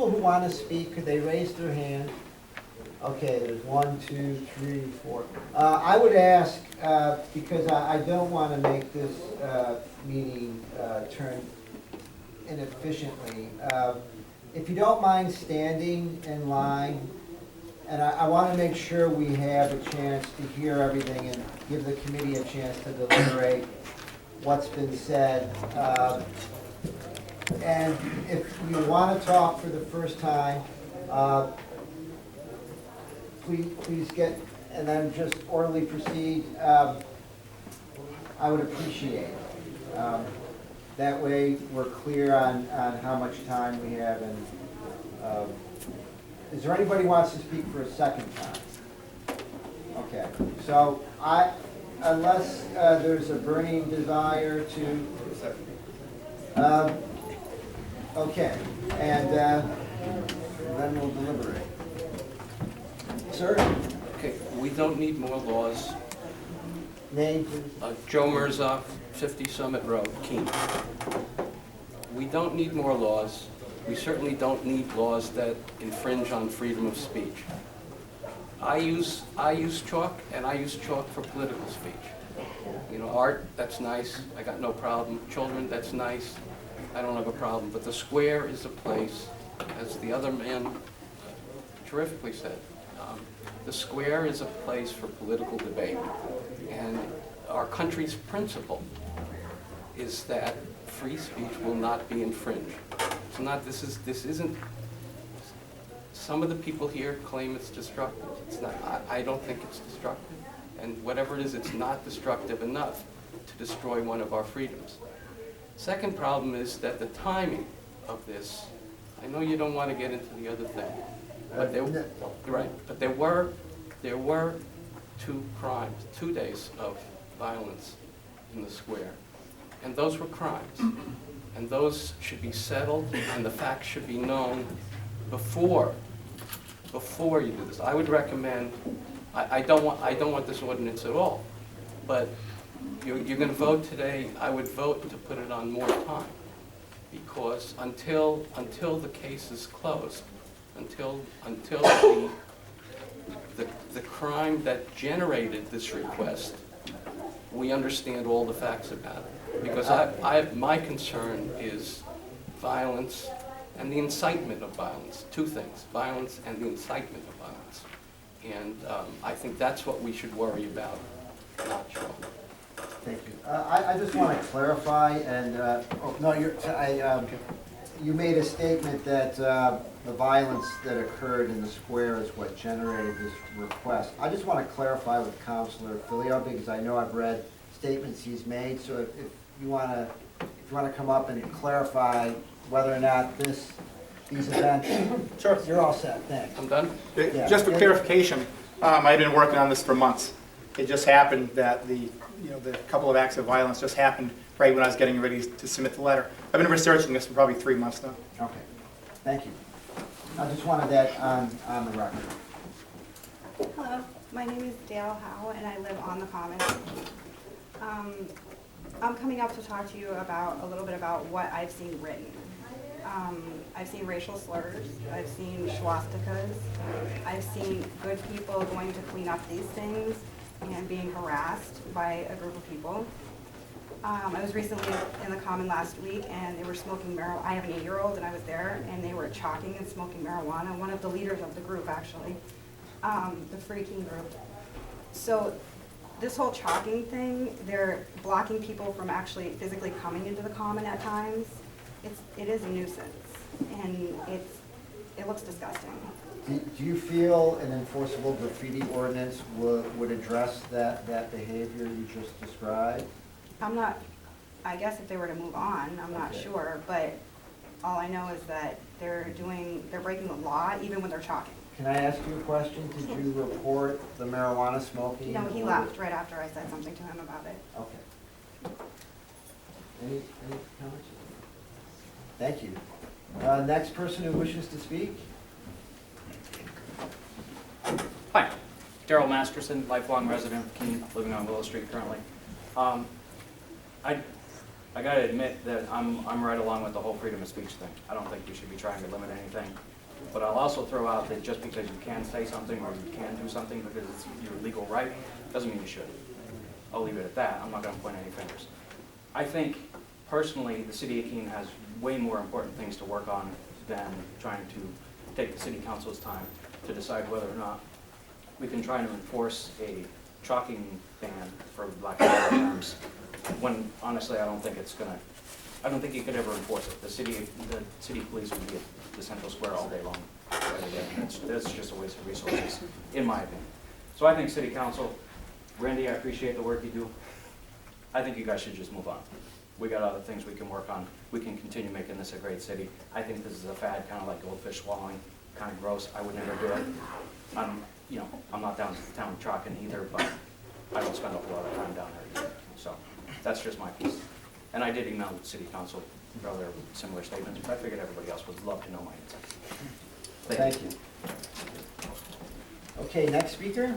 people who want to speak, could they raise their hand? Okay, there's 1, 2, 3, 4. I would ask, because I don't want to make this meeting turn inefficiently. If you don't mind standing in line, and I want to make sure we have a chance to hear everything and give the committee a chance to deliberate what's been said. And if you want to talk for the first time, please get, and then just orderly proceed. I would appreciate it. That way we're clear on how much time we have. And is there anybody who wants to speak for a second time? Okay, so unless there's a burning desire to, okay, and then we'll deliberate. Sir? Okay, we don't need more laws. Name, please. Joe Mirzoff, 50 Summit Road, Keene. We don't need more laws. We certainly don't need laws that infringe on freedom of speech. I use chalk, and I use chalk for political speech. You know, art, that's nice. I got no problem. Children, that's nice. I don't have a problem. But the square is a place, as the other man terrifically said, the square is a place for political debate. And our country's principle is that free speech will not be infringed. It's not, this isn't, some of the people here claim it's destructive. It's not, I don't think it's destructive. And whatever it is, it's not destructive enough to destroy one of our freedoms. Second problem is that the timing of this, I know you don't want to get into the other thing, but there were 2 crimes, 2 days of violence in the square. And those were crimes. And those should be settled, and the facts should be known before you do this. I would recommend, I don't want this ordinance at all, but you're going to vote today. I would vote to put it on more time, because until the case is closed, until the crime that generated this request, we understand all the facts about it. Because my concern is violence and the incitement of violence. 2 things, violence and the incitement of violence. And I think that's what we should worry about, not chalk. Thank you. I just want to clarify, and you made a statement that the violence that occurred in the square is what generated this request. I just want to clarify with Councilor Filio, because I know I've read statements he's made. So if you want to come up and clarify whether or not these events. Sure. You're all set. Thanks. I'm done? Yeah. Just for clarification, I've been working on this for months. It just happened that the couple of acts of violence just happened right when I was getting ready to submit the letter. I've been researching this for probably 3 months now. Okay. Thank you. I just wanted that on the record. Hello, my name is Dale Howe, and I live on the Common. I'm coming up to talk to you about a little bit about what I've seen written. I've seen racial slurs, I've seen swastikas, I've seen good people going to clean up these things and being harassed by a group of people. I was recently in the Common last week, and they were smoking marijuana. I have an 8-year-old, and I was there, and they were chalking and smoking marijuana. One of the leaders of the group, actually, the Free Keene group. So this whole chalking thing, they're blocking people from actually physically coming into the Common at times. It is a nuisance, and it looks disgusting. Do you feel an enforceable graffiti ordinance would address that behavior you just described? I'm not, I guess if they were to move on, I'm not sure, but all I know is that they're breaking the law even when they're chalking. Can I ask you a question? Did you report the marijuana smoking? No, he left right after I said something to him about it. Okay. Any comments? Thank you. Next person who wishes to speak? Hi, Daryl Masterson, lifelong resident of Keene, living on Willow Street currently. I got to admit that I'm right along with the whole freedom of speech thing. I don't think we should be trying to limit anything. But I'll also throw out that just because you can say something or you can do something because it's your legal right, doesn't mean you should. I'll leave it at that. I'm not going to point any fingers. I think, personally, the city of Keene has way more important things to work on than trying to take the city council's time to decide whether or not we can try to enforce a chalking ban, for lack of better terms, when honestly I don't think it's gonna, I don't think you could ever enforce it. The city police would be at the central square all day long. That's just a waste of resources, in my opinion. So I think city council, Randy, I appreciate the work you do. I think you guys should just move on. We got other things we can work on. We can continue making this a great city. I think this is a fad, kind of like goldfish swallowing, kind of gross. I would never do it. I'm not down chalking either, but I don't spend a whole lot of time down there either. So that's just my piece. And I did email the city council earlier with similar statements, but I figured everybody else would love to know my insights. Thank you. Okay, next speaker?